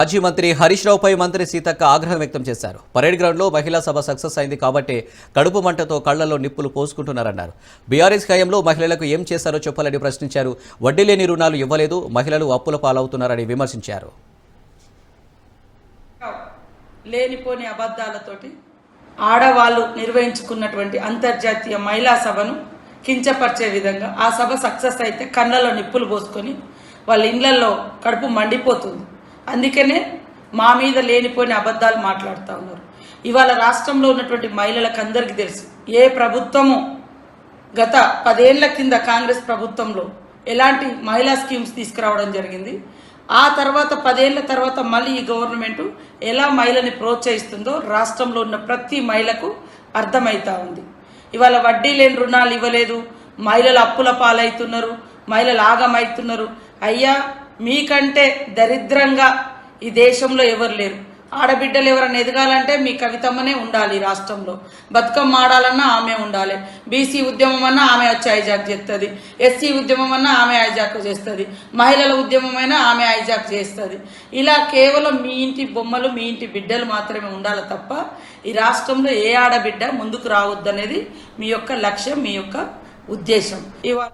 మాజీ మంత్రి హరీష్ రావుపై మంత్రి సీతక్క ఆగ్రహం వ్యక్తం చేశారు. పరేడ్ గ్రౌండ్లో మహిళా సభ సక్సెస్ అయింది కాబట్టి కడుపు మంటతో కళ్లలో నిప్పులు పోసుకుంటున్నారన్నారు. బీఆర్ఎస్ హయాంలో మహిళలకు ఏం చేశారో చెప్పాలని ప్రశ్నించారు. వడ్డీ లేని రుణాలు ఇవ్వలేదు, మహిళలు అప్పుల పాలవుతున్నారని విమర్శించారు. లేనిపోని అబద్ధాలతోటి ఆడవాళ్ళు నిర్వహించుకున్నటువంటి అంతర్జాతీయ మహిళా సభను కించపరిచే విధంగా ఆ సభ సక్సెస్ అయితే కళ్ళలో నిప్పులు పోసుకొని వాళ్ళ ఇళ్లలో కడుపు మండిపోతుంది. అందుకనే మా మీద లేనిపోయిన అబద్ధాలు మాట్లాడుతూ ఉన్నారు. ఇవాళ రాష్ట్రంలో ఉన్నటువంటి మహిళలకు అందరికీ తెలుసు, ఏ ప్రభుత్వము గత 10 ఏళ్ల కింద కాంగ్రెస్ ప్రభుత్వంలో ఎలాంటి మహిళా స్కీమ్స్ తీసుకురావడం జరిగింది. ఆ తర్వాత 10 ఏళ్ల తర్వాత మళ్ళీ ఈ గవర్నమెంట్ ఎలా మహిళని ప్రోత్సహిస్తుందో రాష్ట్రంలో ఉన్న ప్రతి మహిళకు అర్థమవుతా ఉంది. ఇవాళ వడ్డీ లేని రుణాలు ఇవ్వలేదు, మహిళలు అప్పుల పాలవుతున్నారు, మహిళలు ఆగమవుతున్నారు. అయ్యా, మీకంటే దరిద్రంగా ఈ దేశంలో ఎవరు లేరు. ఆడబిడ్డలు ఎవరన్నా ఎదగాలంటే మీ కవితమ్మనే ఉండాలి. రాష్ట్రంలో బతుకమ్మ ఆడాలన్నా ఆమె ఉండాలి. బీసీ ఉద్యమం అన్నా ఆమె వచ్చి హైజాక్ చేస్తుంది, ఎస్సీ ఉద్యమం అన్నా ఆమె హైజాక్ చేస్తుంది, మహిళల ఉద్యమం అయినా ఆమె హైజాక్ చేస్తుంది. ఇలా కేవలం మీ ఇంటి బొమ్మలు, మీ ఇంటి బిడ్డలు మాత్రమే ఉండాలి తప్ప ఈ రాష్ట్రంలో ఏ ఆడబిడ్డ ముందుకు రావద్దనేది మీ యొక్క లక్ష్యం, మీ యొక్క ఉద్దేశం. ఇవాళ